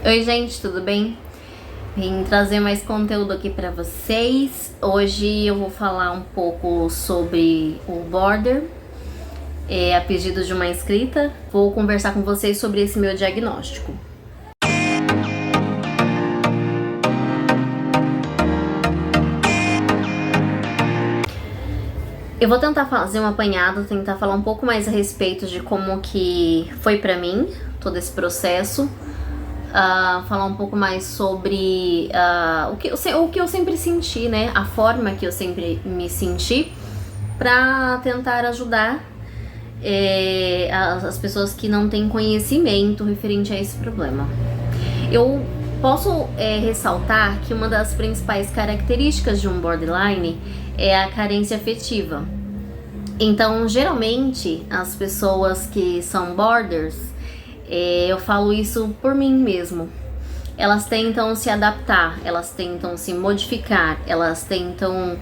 Oi gente, tudo bem? Vim trazer mais conteúdo aqui pra vocês. Hoje eu vou falar um pouco sobre o border, a pedido de uma inscrita. Vou conversar com vocês sobre esse meu diagnóstico. Eu vou tentar fazer um apanhado, tentar falar um pouco mais a respeito de como que foi pra mim todo esse processo. Falar um pouco mais sobre o que eu sempre senti, né? A forma que eu sempre me senti, para tentar ajudar as pessoas que não têm conhecimento referente a esse problema. Eu posso ressaltar que uma das principais características de um borderline é a carência afetiva. Então, geralmente, as pessoas que são borders, eu falo isso por mim mesmo, elas tentam se adaptar, elas tentam se modificar, elas tentam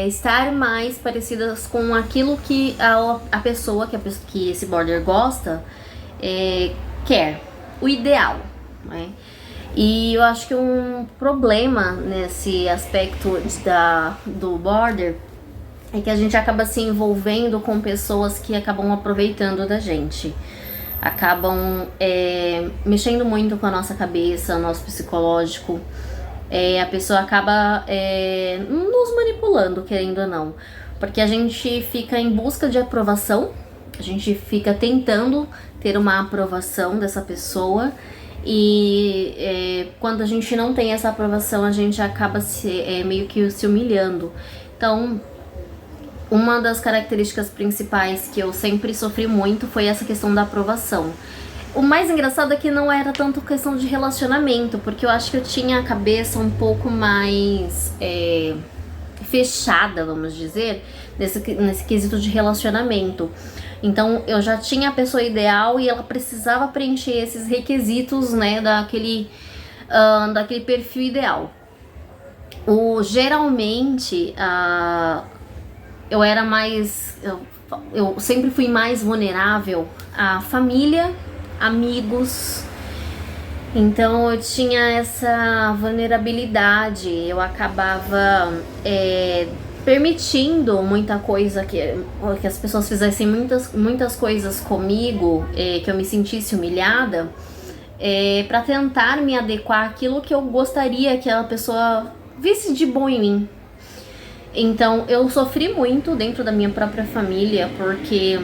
estar mais parecidas com aquilo que a pessoa que esse border gosta quer, o ideal, né? E eu acho que um problema nesse aspecto do border é que a gente acaba se envolvendo com pessoas que acabam aproveitando da gente, acabam mexendo muito com a nossa cabeça, nosso psicológico. A pessoa acaba nos manipulando, querendo ou não, porque a gente fica em busca de aprovação, a gente fica tentando ter uma aprovação dessa pessoa, e quando a gente não tem essa aprovação, a gente acaba meio que se humilhando. Então, uma das características principais que eu sempre sofri muito foi essa questão da aprovação. O mais engraçado é que não era tanto questão de relacionamento, porque eu acho que eu tinha a cabeça um pouco mais fechada, vamos dizer, nesse quesito de relacionamento. Então eu já tinha a pessoa ideal e ela precisava preencher esses requisitos, né, daquele perfil ideal. Geralmente eu era mais, eu sempre fui mais vulnerável à família, amigos. Então eu tinha essa vulnerabilidade, eu acabava permitindo muita coisa, que as pessoas fizessem muitas coisas comigo, que eu me sentisse humilhada, para tentar me adequar àquilo que eu gostaria que a pessoa visse de bom em mim. Então eu sofri muito dentro da minha própria família, porque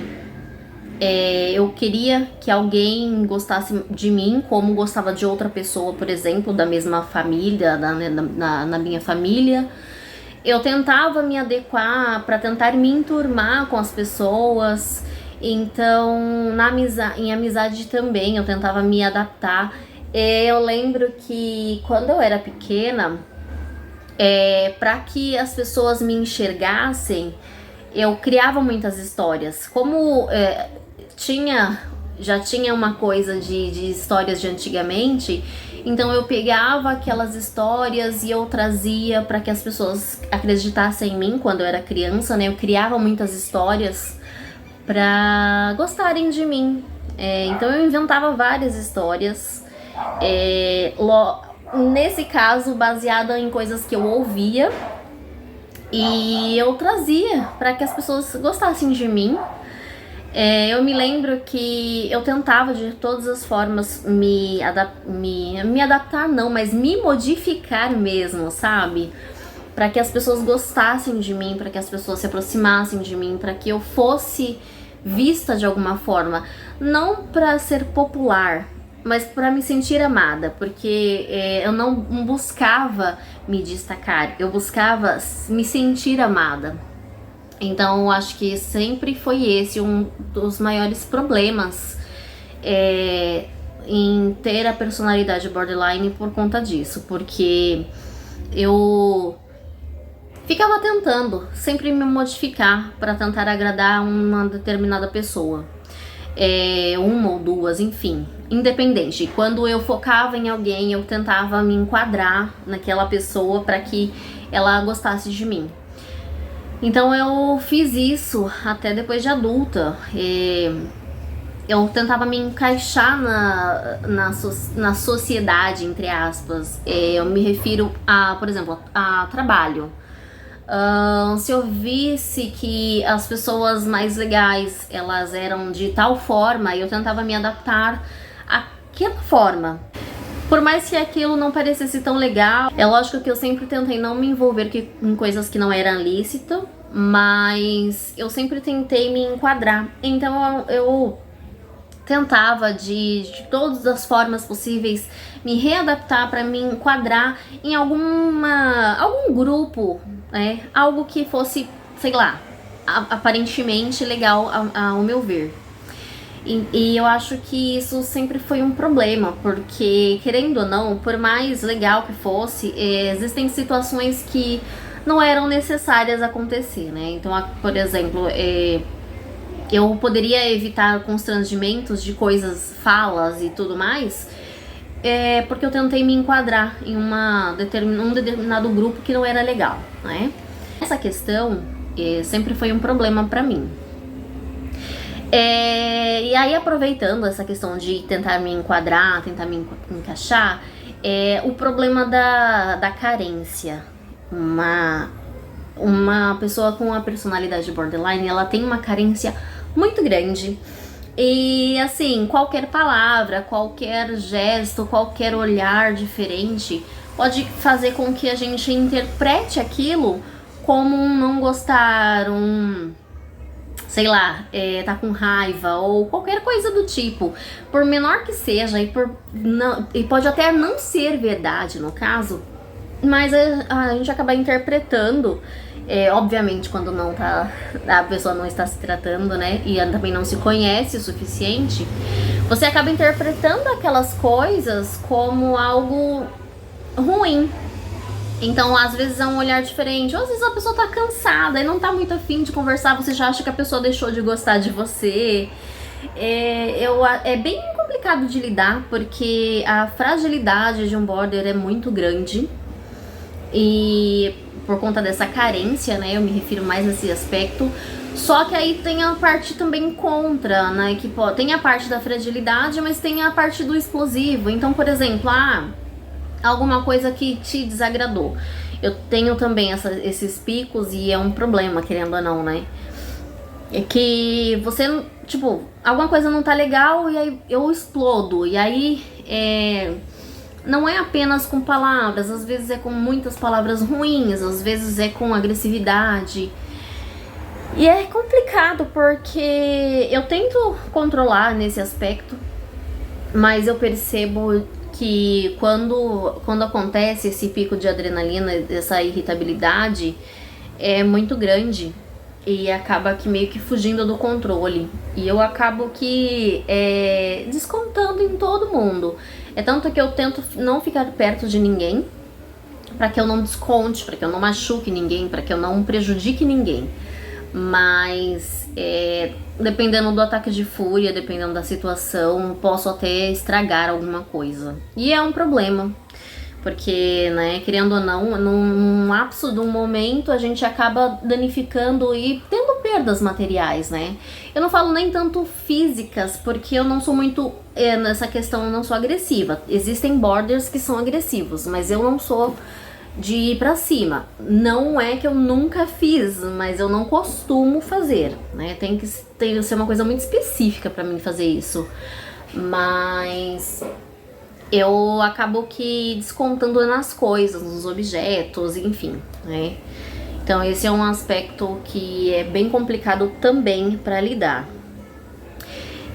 eu queria que alguém gostasse de mim como gostava de outra pessoa, por exemplo, da mesma família, na minha família. Eu tentava me adequar para tentar me enturmar com as pessoas. Então, em amizade também, eu tentava me adaptar. Eu lembro que quando eu era pequena, para que as pessoas me enxergassem, eu criava muitas histórias. Como já tinha uma coisa de histórias de antigamente, então eu pegava aquelas histórias e eu trazia para que as pessoas acreditassem em mim quando eu era criança, né? Eu criava muitas histórias para gostarem de mim. Então eu inventava várias histórias, nesse caso baseada em coisas que eu ouvia, e eu trazia para que as pessoas gostassem de mim. Eu me lembro que eu tentava de todas as formas me adaptar não, mas me modificar mesmo, sabe? Para que as pessoas gostassem de mim, para que as pessoas se aproximassem de mim, para que eu fosse vista de alguma forma. Não para ser popular, mas para me sentir amada, porque eu não buscava me destacar, eu buscava me sentir amada. Então eu acho que sempre foi esse um dos maiores problemas em ter a personalidade borderline, por conta disso, porque eu ficava tentando sempre me modificar para tentar agradar uma determinada pessoa, uma ou duas, enfim, independente. Quando eu focava em alguém, eu tentava me enquadrar naquela pessoa para que ela gostasse de mim. Então eu fiz isso até depois de adulta. eu tentava me encaixar na sociedade, entre aspas. Eu me refiro a, por exemplo, a trabalho. Se eu visse que as pessoas mais legais, elas eram de tal forma, eu tentava me adaptar àquela forma. Por mais que aquilo não parecesse tão legal, é lógico que eu sempre tentei não me envolver em coisas que não eram lícitas, mas eu sempre tentei me enquadrar. Então eu tentava de todas as formas possíveis me readaptar para me enquadrar em algum grupo, né? Algo que fosse, sei lá, aparentemente legal ao meu ver. E eu acho que isso sempre foi um problema, porque, querendo ou não, por mais legal que fosse, existem situações que não eram necessárias acontecer, né? Então, por exemplo, eu poderia evitar constrangimentos de coisas, falas e tudo mais, porque eu tentei me enquadrar em um determinado grupo que não era legal, né? Essa questão sempre foi um problema pra mim. E aí, aproveitando essa questão de tentar me enquadrar, tentar me encaixar, o problema da carência. Uma pessoa com a personalidade borderline, ela tem uma carência muito grande. E assim, qualquer palavra, qualquer gesto, qualquer olhar diferente pode fazer com que a gente interprete aquilo como um não gostar, sei lá, tá com raiva ou qualquer coisa do tipo, por menor que seja, e pode até não ser verdade no caso, mas a gente acaba interpretando, obviamente quando a pessoa não está se tratando, né, e também não se conhece o suficiente, você acaba interpretando aquelas coisas como algo ruim. Então, às vezes é um olhar diferente, ou às vezes a pessoa tá cansada e não tá muito afim de conversar, você já acha que a pessoa deixou de gostar de você. É bem complicado de lidar, porque a fragilidade de um border é muito grande. E por conta dessa carência, né, eu me refiro mais nesse aspecto. Só que aí tem a parte também contra, né, que tem a parte da fragilidade, mas tem a parte do explosivo. Então, por exemplo, alguma coisa que te desagradou. Eu tenho também esses picos e é um problema, querendo ou não, né? É que você, tipo, alguma coisa não tá legal e aí eu explodo. E aí, não é apenas com palavras, às vezes é com muitas palavras ruins, às vezes é com agressividade. E é complicado porque eu tento controlar nesse aspecto, mas eu percebo que quando acontece esse pico de adrenalina, essa irritabilidade é muito grande e acaba que meio que fugindo do controle. E eu acabo que descontando em todo mundo. É tanto que eu tento não ficar perto de ninguém, para que eu não desconte, para que eu não machuque ninguém, para que eu não prejudique ninguém. Mas dependendo do ataque de fúria, dependendo da situação, posso até estragar alguma coisa. E é um problema, porque, né, querendo ou não, num lapso de um momento a gente acaba danificando e tendo perdas materiais, né? Eu não falo nem tanto físicas, porque eu não sou muito, nessa questão, eu não sou agressiva. Existem borders que são agressivos, mas eu não sou de ir pra cima. Não é que eu nunca fiz, mas eu não costumo fazer, né? Tem que ser uma coisa muito específica pra mim fazer isso. Mas eu acabo que descontando nas coisas, nos objetos, enfim, né? Então esse é um aspecto que é bem complicado também pra lidar.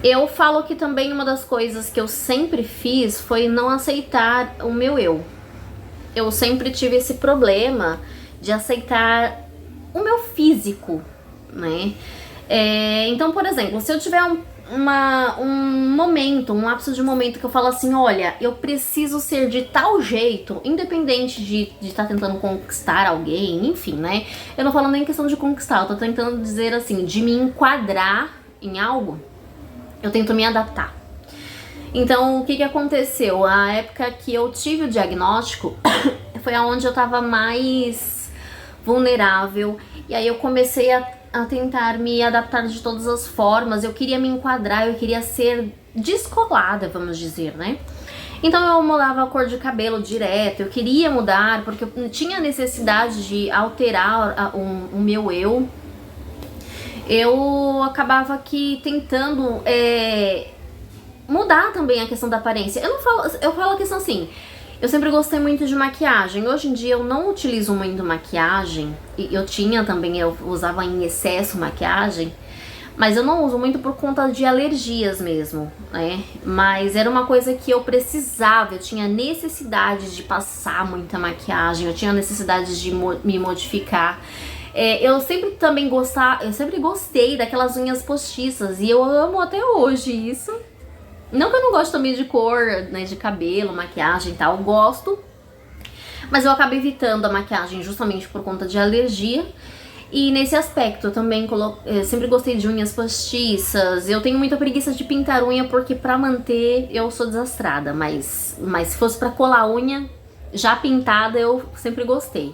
Eu falo que também uma das coisas que eu sempre fiz foi não aceitar o meu eu. Eu sempre tive esse problema de aceitar o meu físico, né? Então, por exemplo, se eu tiver um momento, um lapso de momento que eu falo assim, olha, eu preciso ser de tal jeito, independente de estar tentando conquistar alguém, enfim, né? Eu não falo nem questão de conquistar, eu tô tentando dizer assim, de me enquadrar em algo, eu tento me adaptar. Então, o que aconteceu? A época que eu tive o diagnóstico foi onde eu tava mais vulnerável. E aí eu comecei a tentar me adaptar de todas as formas, eu queria me enquadrar, eu queria ser descolada, vamos dizer, né? Então eu mudava a cor de cabelo direto, eu queria mudar porque eu tinha necessidade de alterar o meu eu. Eu acabava aqui tentando mudar também a questão da aparência. Eu falo a questão assim, eu sempre gostei muito de maquiagem. Hoje em dia eu não utilizo muito maquiagem. Eu usava em excesso maquiagem, mas eu não uso muito por conta de alergias mesmo, né? Mas era uma coisa que eu precisava, eu tinha necessidade de passar muita maquiagem, eu tinha necessidade de me modificar. Eu sempre gostei daquelas unhas postiças e eu amo até hoje isso. Não que eu não gosto também de cor, né, de cabelo, maquiagem e tal, eu gosto. Mas eu acabo evitando a maquiagem justamente por conta de alergia. E nesse aspecto eu também sempre gostei de unhas postiças. Eu tenho muita preguiça de pintar unha porque pra manter eu sou desastrada. Mas se fosse pra colar unha já pintada eu sempre gostei.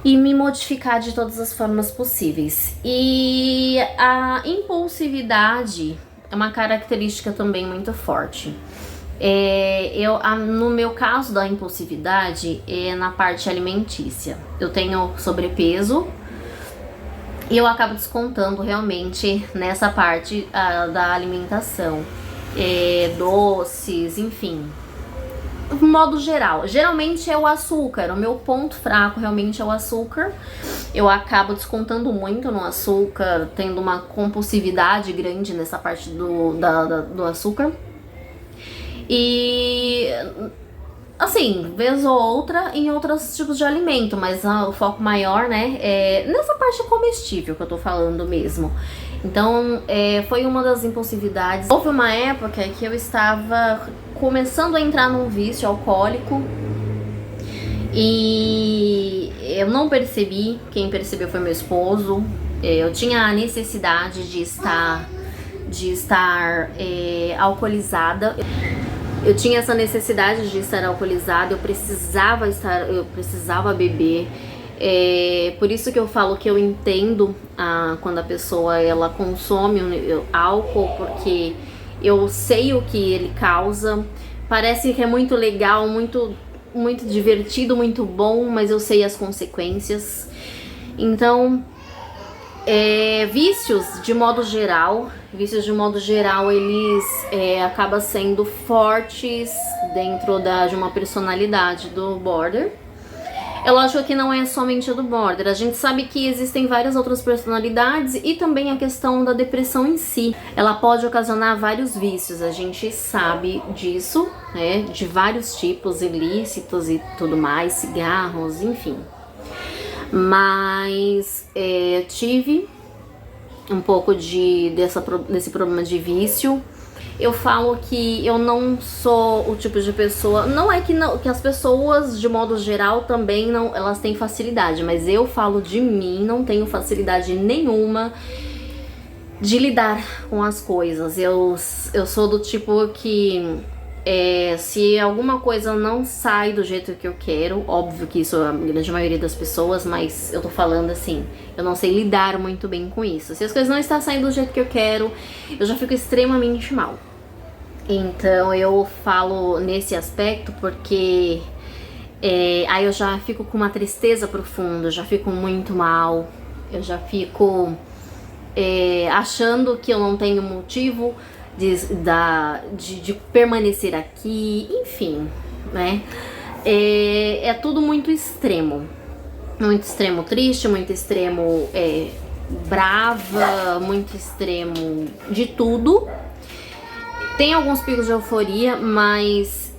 E me modificar de todas as formas possíveis. E a impulsividade é uma característica também muito forte. No meu caso da impulsividade é na parte alimentícia. Eu tenho sobrepeso e eu acabo descontando realmente nessa parte da alimentação. Doces, enfim. De modo geral, geralmente é o açúcar. O meu ponto fraco realmente é o açúcar. Eu acabo descontando muito no açúcar, tendo uma compulsividade grande nessa parte do açúcar. E assim, vez ou outra em outros tipos de alimento, mas o foco maior, né, é nessa parte comestível que eu tô falando mesmo. Então, foi uma das impulsividades. Houve uma época que eu estava começando a entrar num vício alcoólico e eu não percebi, quem percebeu foi meu esposo. Eu tinha a necessidade de estar alcoolizada. Eu tinha essa necessidade de estar alcoolizada, eu precisava beber. Por isso que eu falo que eu entendo quando a pessoa ela consome álcool, porque eu sei o que ele causa. Parece que é muito legal, muito, muito divertido, muito bom, mas eu sei as consequências. Então, vícios de modo geral, eles acabam sendo fortes dentro de uma personalidade do border. É lógico que não é somente do border, a gente sabe que existem várias outras personalidades e também a questão da depressão em si. Ela pode ocasionar vários vícios, a gente sabe disso, né, de vários tipos ilícitos e tudo mais, cigarros, enfim. Mas tive um pouco desse problema de vício. Eu falo que eu não sou o tipo de pessoa. Não é que as pessoas, de modo geral, também não, elas têm facilidade, mas eu falo de mim, não tenho facilidade nenhuma de lidar com as coisas. Eu sou do tipo que se alguma coisa não sai do jeito que eu quero, óbvio que isso é a grande maioria das pessoas, mas eu tô falando assim, eu não sei lidar muito bem com isso. Se as coisas não estão saindo do jeito que eu quero, eu já fico extremamente mal. Então eu falo nesse aspecto porque aí eu já fico com uma tristeza profunda, eu já fico muito mal, eu já fico achando que eu não tenho motivo de permanecer aqui, enfim, né? É tudo muito extremo triste, muito extremo brava, muito extremo de tudo. Tem alguns picos de euforia, mas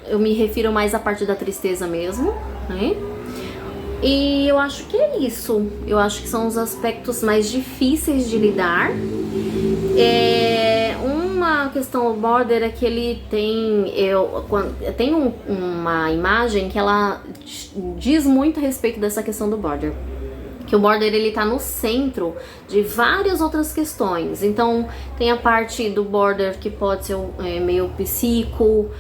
eu me refiro mais à parte da tristeza mesmo, né? E eu acho que é isso. Eu acho que são os aspectos mais difíceis de lidar. Uma questão do border é que ele tem uma imagem que ela diz muito a respeito dessa questão do border. Que o border ele tá no centro de várias outras questões. Então tem a parte do border que pode ser meio psico,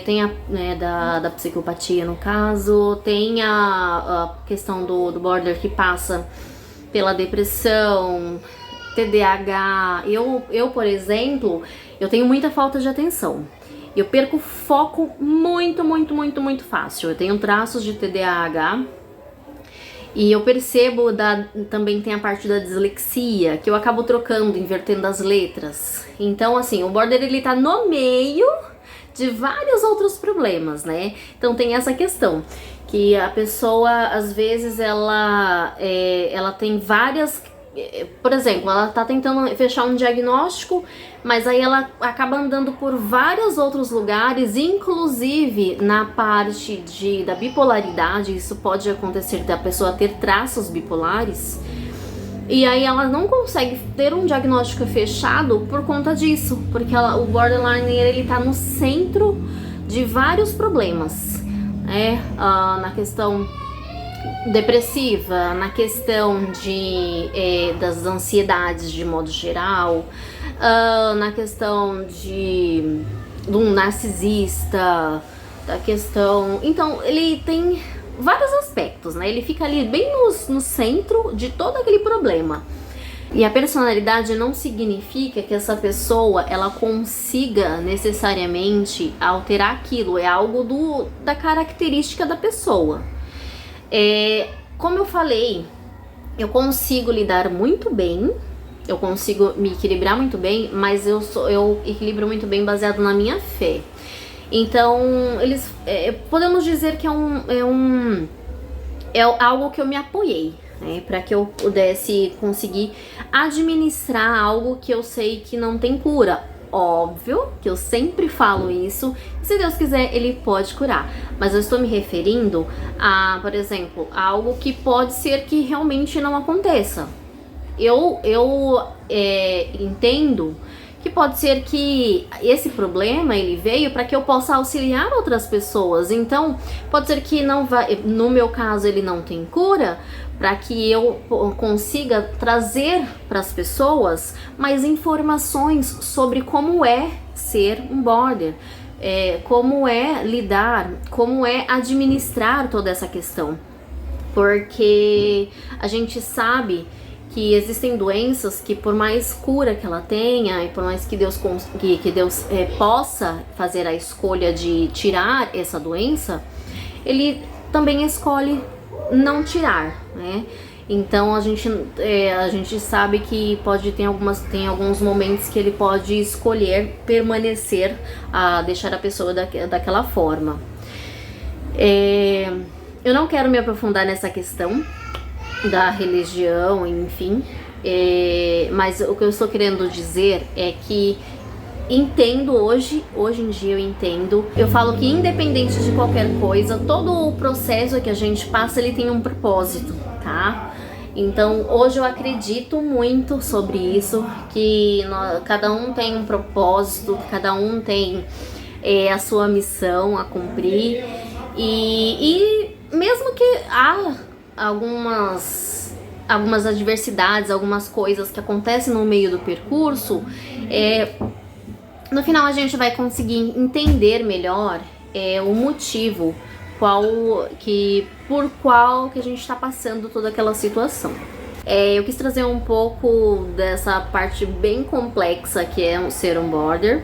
tem da psicopatia no caso, tem a questão do border que passa pela depressão, TDAH. Por exemplo, eu tenho muita falta de atenção. Eu perco foco muito, muito, muito, muito fácil. Eu tenho traços de TDAH. E eu percebo, também tem a parte da dislexia, que eu acabo trocando, invertendo as letras. Então, assim, o border ele tá no meio de vários outros problemas, né? Então tem essa questão, que a pessoa, às vezes, ela tem várias... Por exemplo, ela tá tentando fechar um diagnóstico, mas aí ela acaba andando por vários outros lugares, inclusive na parte da bipolaridade. Isso pode acontecer da pessoa ter traços bipolares, e aí ela não consegue ter um diagnóstico fechado por conta disso, porque o borderline ele tá no centro de vários problemas, né? Na questão depressiva, na questão das ansiedades de modo geral, na questão de um narcisista, da questão... Então, ele tem vários aspectos, né? Ele fica ali bem no centro de todo aquele problema. E a personalidade não significa que essa pessoa ela consiga necessariamente alterar aquilo, é algo da característica da pessoa. Como eu falei, eu consigo lidar muito bem, eu consigo me equilibrar muito bem, mas eu equilibro muito bem baseado na minha fé. Então, podemos dizer que é algo que eu me apoiei, né, para que eu pudesse conseguir administrar algo que eu sei que não tem cura. Óbvio que eu sempre falo isso, se Deus quiser ele pode curar, mas eu estou me referindo a, por exemplo, a algo que pode ser que realmente não aconteça. Eu entendo que pode ser que esse problema ele veio para que eu possa auxiliar outras pessoas. Então pode ser que no meu caso ele não tem cura, para que eu consiga trazer para as pessoas mais informações sobre como é ser um border, como é lidar, como é administrar toda essa questão. Porque a gente sabe que existem doenças que, por mais cura que ela tenha, e por mais que Deus possa fazer a escolha de tirar essa doença, ele também escolhe não tirar, né? Então a gente sabe que tem alguns momentos que ele pode escolher permanecer, deixar a pessoa daquela forma. Eu não quero me aprofundar nessa questão da religião, enfim, mas o que eu estou querendo dizer é que entendo hoje em dia eu entendo. Eu falo que independente de qualquer coisa, todo o processo que a gente passa, ele tem um propósito, tá? Então hoje eu acredito muito sobre isso, que cada um tem um propósito, cada um tem a sua missão a cumprir, e mesmo que há algumas adversidades, algumas coisas que acontecem no meio do percurso, no final a gente vai conseguir entender melhor o motivo por qual que a gente está passando toda aquela situação. Eu quis trazer um pouco dessa parte bem complexa que é ser um border.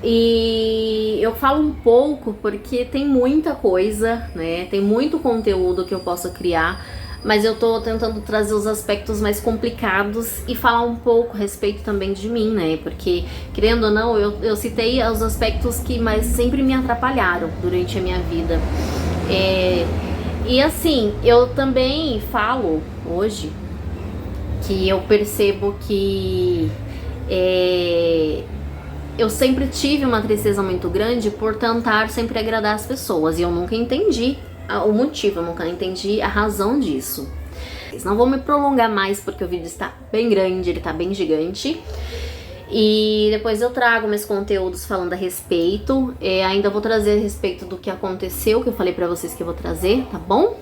E eu falo um pouco porque tem muita coisa, né? Tem muito conteúdo que eu posso criar, mas eu tô tentando trazer os aspectos mais complicados e falar um pouco a respeito também de mim, né? Porque, querendo ou não, eu citei os aspectos que mais sempre me atrapalharam durante a minha vida. E assim, eu também falo hoje que eu percebo que eu sempre tive uma tristeza muito grande por tentar sempre agradar as pessoas, e eu nunca entendi o motivo, eu nunca entendi a razão disso. Não vou me prolongar mais porque o vídeo está bem grande, ele está bem gigante. E depois eu trago meus conteúdos falando a respeito. Ainda vou trazer a respeito do que aconteceu, que eu falei pra vocês que eu vou trazer, tá bom?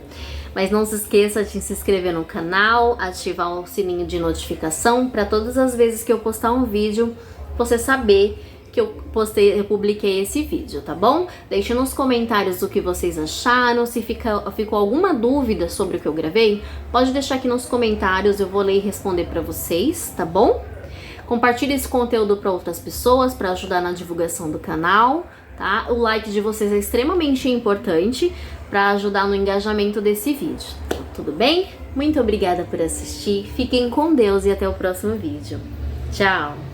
Mas não se esqueça de se inscrever no canal, ativar o sininho de notificação para todas as vezes que eu postar um vídeo, você saber que eu publiquei esse vídeo, tá bom? Deixe nos comentários o que vocês acharam, se ficou alguma dúvida sobre o que eu gravei, pode deixar aqui nos comentários, eu vou ler e responder pra vocês, tá bom? Compartilhe esse conteúdo para outras pessoas, para ajudar na divulgação do canal, tá? O like de vocês é extremamente importante para ajudar no engajamento desse vídeo. Tudo bem? Muito obrigada por assistir, fiquem com Deus e até o próximo vídeo. Tchau!